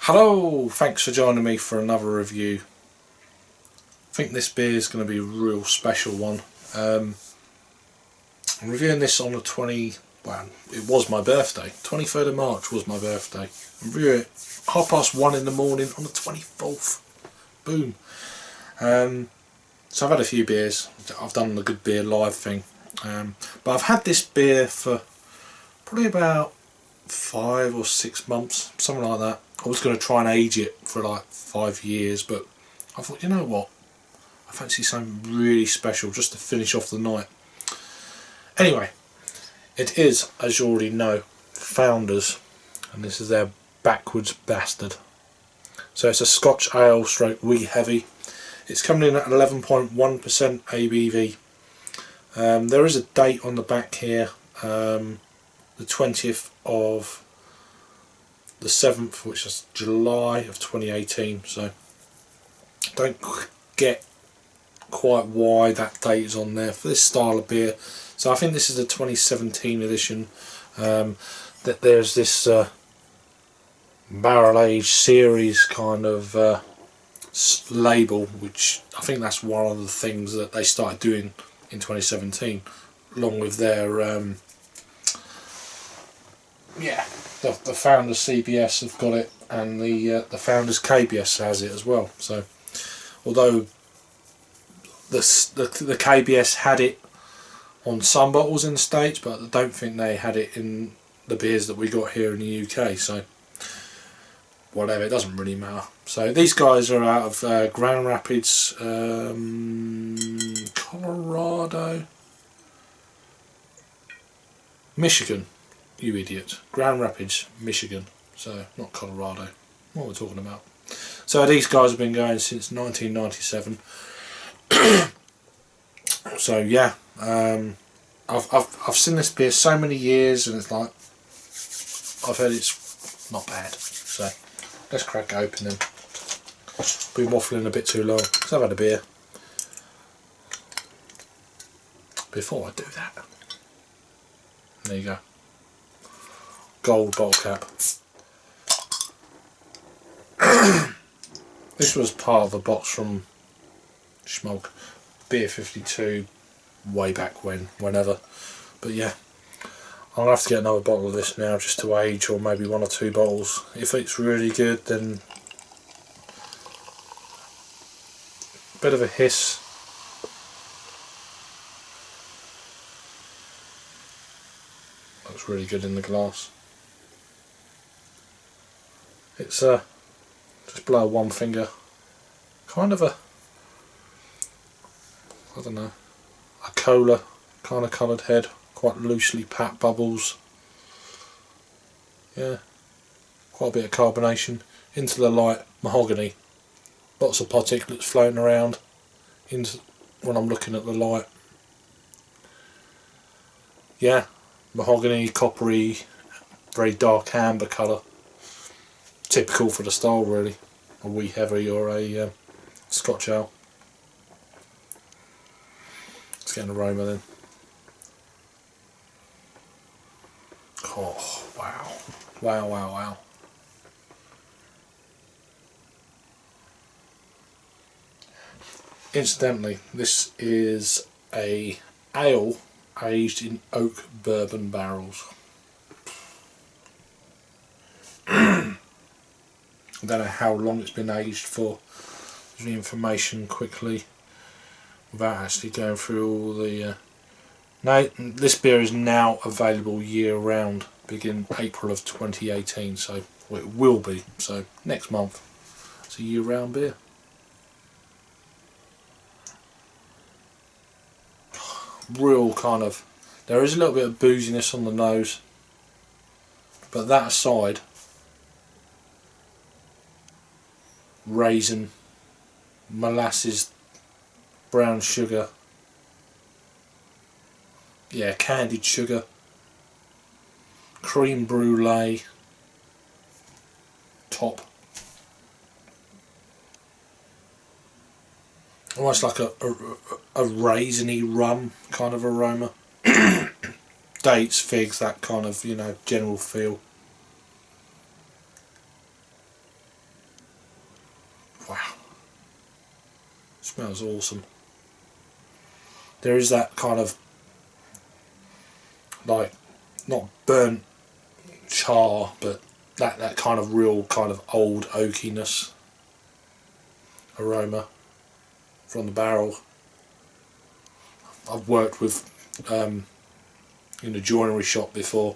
Hello, thanks for joining me for another review. I think this beer is going to be a real special one. I'm reviewing this on the it was my birthday. 23rd of March was my birthday. I'm reviewing it 1:30 in the morning on the 24th. Boom. So I've had a few beers. I've done the good beer live thing. But I've had this beer for probably about 5 or 6 months, something like that. I was going to try and age it for like 5 years, but I thought, you know what, I fancy something really special just to finish off the night. Anyway, it is, as you already know, Founders, and this is their Backwoods Bastard. So it's a Scotch ale stroke wee heavy. It's coming in at 11.1% ABV. There is a date on the back here, the 20th of the 7th, which is July of 2018, so don't get quite why that date is on there for this style of beer. So I think this is the 2017 edition. That there's this barrel aged series kind of label, which I think that's one of the things that they started doing in 2017, along with their the Founders CBS have got it, and the Founders KBS has it as well. So although the KBS had it on some bottles in the States, but I don't think they had it in the beers that we got here in the UK, so whatever, it doesn't really matter. So these guys are out of Grand Rapids, Colorado, Michigan. You idiot. Grand Rapids, Michigan. So, not Colorado. What are we talking about? So these guys have been going since 1997. So yeah, I've seen this beer so many years, and it's like, I've heard it's not bad. So let's crack it open then. Been waffling a bit too long, because I've had a beer. Before I do that, there you go. Gold bottle cap. This was part of a box from Schmolk Beer 52 way back whenever. But yeah, I'll have to get another bottle of this now just to age, or maybe 1 or 2 bottles. If it's really good, then a bit of a hiss. Looks really good in the glass. It's just below one finger, kind of a, I don't know, a cola kind of coloured head, quite loosely packed bubbles. Yeah, quite a bit of carbonation. Into the light, mahogany. Lots of particulates floating around into when I'm looking at the light. Yeah, mahogany, coppery, very dark amber colour. Typical for the style, really. A wee heavy or a Scotch ale. Let's get an aroma then. Oh wow, wow, wow, wow. Incidentally, this is a ale aged in oak bourbon barrels. I don't know how long it's been aged for. There's the information quickly without actually going through all the no, this beer is now available year round, beginning April of 2018, so well, it will be, so next month. It's a year round beer. Real kind of, there is a little bit of booziness on the nose, but that aside, raisin, molasses, brown sugar, yeah, candied sugar, cream brulee, top, almost like a raisiny rum kind of aroma. Dates, figs, that kind of, you know, general feel. Smells awesome. There is that kind of, like, not burnt char, but that kind of real kind of old oakiness aroma from the barrel. I've worked with in a joinery shop before,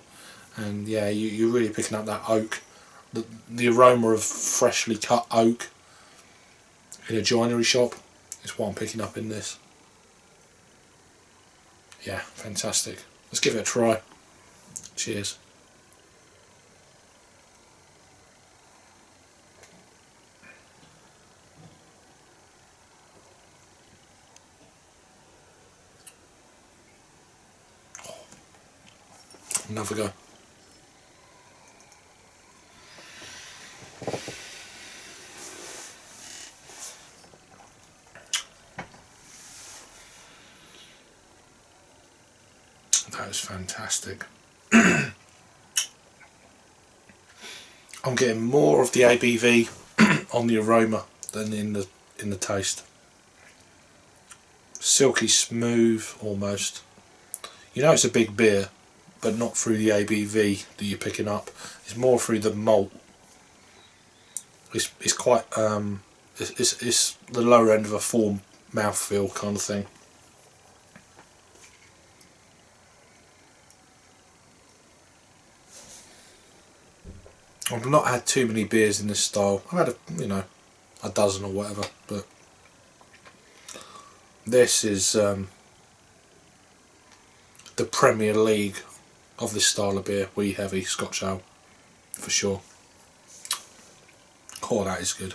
and yeah, you're really picking up that oak, the aroma of freshly cut oak in a joinery shop is what I'm picking up in this. Yeah, fantastic. Let's give it a try. Cheers. Another go. That is fantastic. I'm getting more of the ABV on the aroma than in the taste. Silky smooth almost. You know it's a big beer, but not through the ABV that you're picking up. It's more through the malt. It's quite it's the lower end of a full mouthfeel kind of thing. I've not had too many beers in this style. I've had a dozen or whatever, but this is the Premier League of this style of beer. Wee heavy Scotch ale, for sure. Oh, that is good.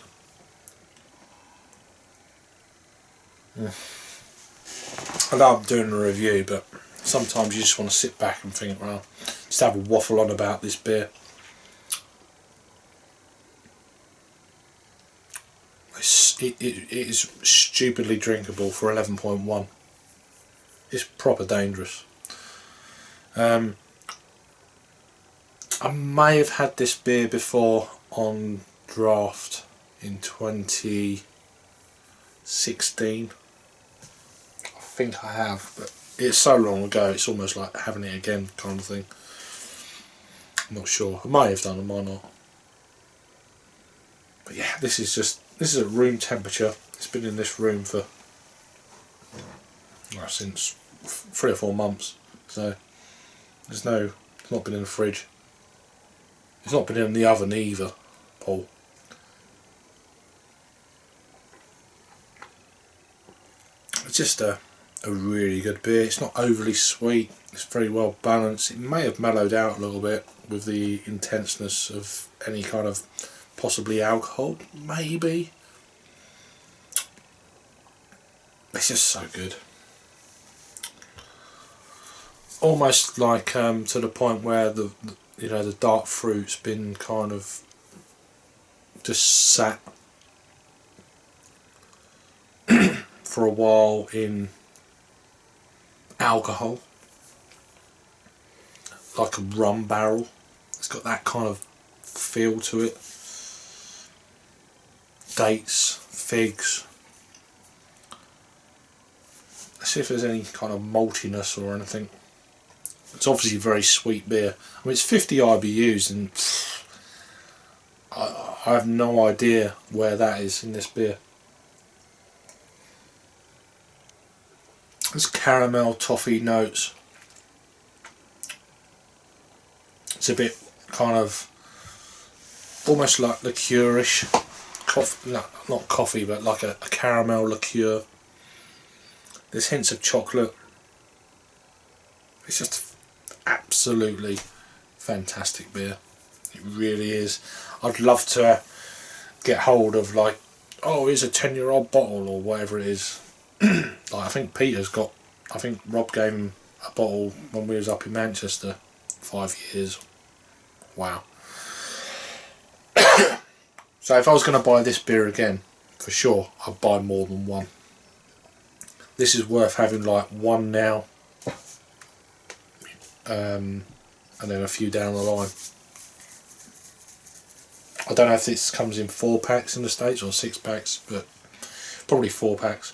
I know I'm doing a review, but sometimes you just want to sit back and think, well, just have a waffle on about this beer. It is stupidly drinkable for 11.1. It's proper dangerous. I may have had this beer before on draft in 2016. I think I have, but it's so long ago it's almost like having it again kind of thing. I'm not sure. I might have done, I might not. But yeah, this is at room temperature. It's been in this room for since 3 or 4 months, so it's not been in the fridge. It's not been in the oven either, Paul. It's just a really good beer. It's not overly sweet. It's very well balanced. It may have mellowed out a little bit with the intenseness of any kind of possibly alcohol, maybe. It's just so good. Almost like to the point where the dark fruit's been kind of just sat for a while in alcohol, like a rum barrel. It's got that kind of feel to it. Dates, figs. Let's see if there's any kind of maltiness or anything. It's obviously a very sweet beer. I mean, it's 50 IBUs, and I have no idea where that is in this beer. There's caramel, toffee notes. It's a bit kind of almost like liqueurish. No, not coffee, but like a caramel liqueur. There's hints of chocolate. It's just absolutely fantastic beer. It really is. I'd love to get hold of, like, oh, here's a 10-year-old bottle or whatever it is. Like, I think Rob gave him a bottle when we was up in Manchester. 5 years. Wow. So if I was going to buy this beer again, for sure, I'd buy more than one. This is worth having like one now, and then a few down the line. I don't know if this comes in 4 packs in the States or 6 packs, but Probably 4 packs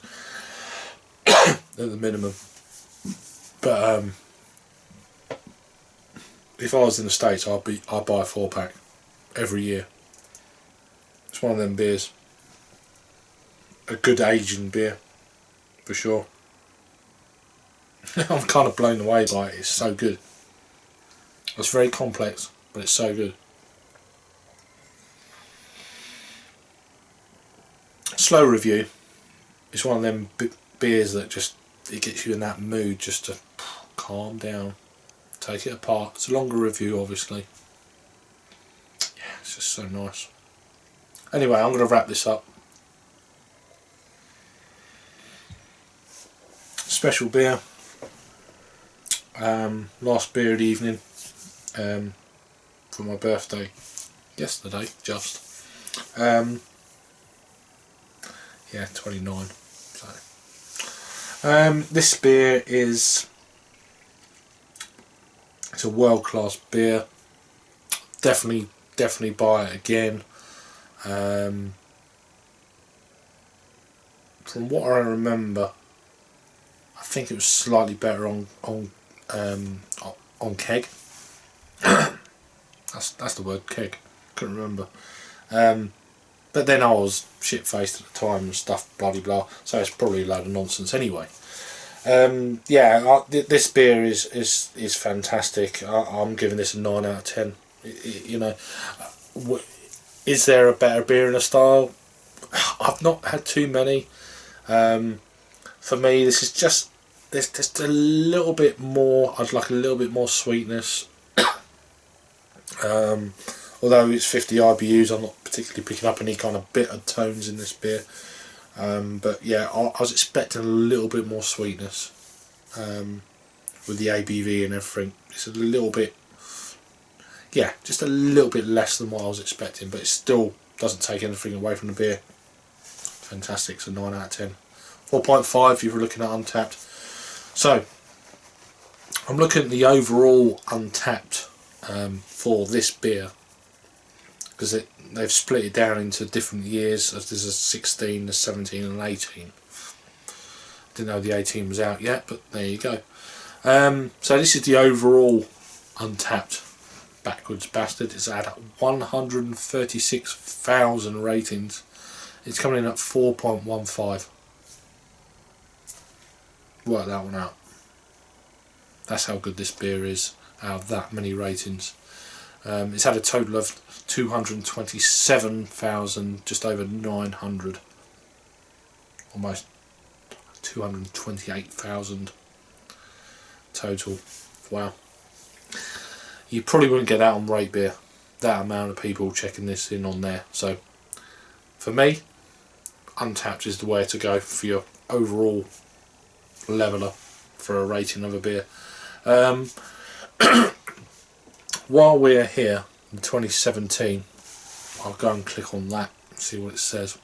at the minimum. But if I was in the States, I'd buy a 4 pack every year. It's one of them beers. A good Asian beer, for sure. I'm kind of blown away by it. It's so good. It's very complex, but it's so good. Slow review. It's one of them beers that just, it gets you in that mood just to calm down, take it apart. It's a longer review, obviously. Yeah, it's just so nice. Anyway, I'm going to wrap this up. Special beer. Last beer of the evening. For my birthday yesterday, just. Yeah, 29. So, this beer is, it's a world-class beer. Definitely buy it again. From what I remember, I think it was slightly better on keg. That's the word, keg. Couldn't remember. But then I was shit-faced at the time and stuff, bloody blah. So it's probably a load of nonsense anyway. Yeah, this beer is fantastic. I'm giving this a 9 out of 10. You know, is there a better beer in the style? I've not had too many. For me, this is just, there's just a little bit more. I'd like a little bit more sweetness. Although it's 50 IBUs, I'm not particularly picking up any kind of bitter tones in this beer. But yeah, I was expecting a little bit more sweetness with the ABV and everything. It's a little bit, yeah, just a little bit less than what I was expecting, but it still doesn't take anything away from the beer. Fantastic, it's a 9 out of 10. 4.5 if you're looking at Untapped. So, I'm looking at the overall Untapped for this beer, because they've split it down into different years. There's a 16, a 17 and an 18. Didn't know the 18 was out yet, but there you go. So this is the overall Untapped Backwoods Bastard. It's at 136,000 ratings. It's coming in at 4.15. Work that one out. That's how good this beer is out of that many ratings. It's had a total of 227,000, just over 900, almost 228,000 total. Wow. You probably wouldn't get that on Rate Beer, that amount of people checking this in on there. So for me, Untapped is the way to go for your overall leveler for a rating of a beer. While we're here in 2017, I'll go and click on that and see what it says.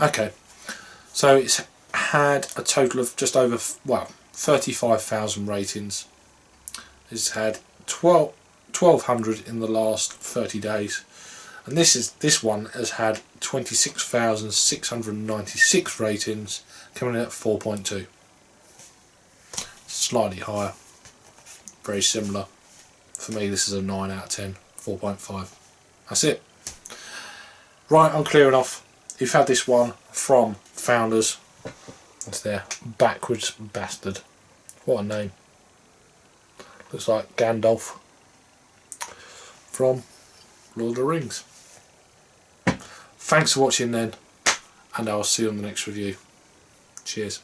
Okay, so it's had a total of just over, well, 35,000 ratings. It's had 1,200 in the last 30 days, and this one has had 26,696 ratings, coming in at 4.2. Slightly higher, very similar. For me, this is a 9 out of 10, 4.5. That's it. Right, I'm clearing off. You've had this one from Founders. That's their Backwoods Bastard. What a name. Looks like Gandalf from Lord of the Rings. Thanks for watching then, and I'll see you on the next review. Cheers.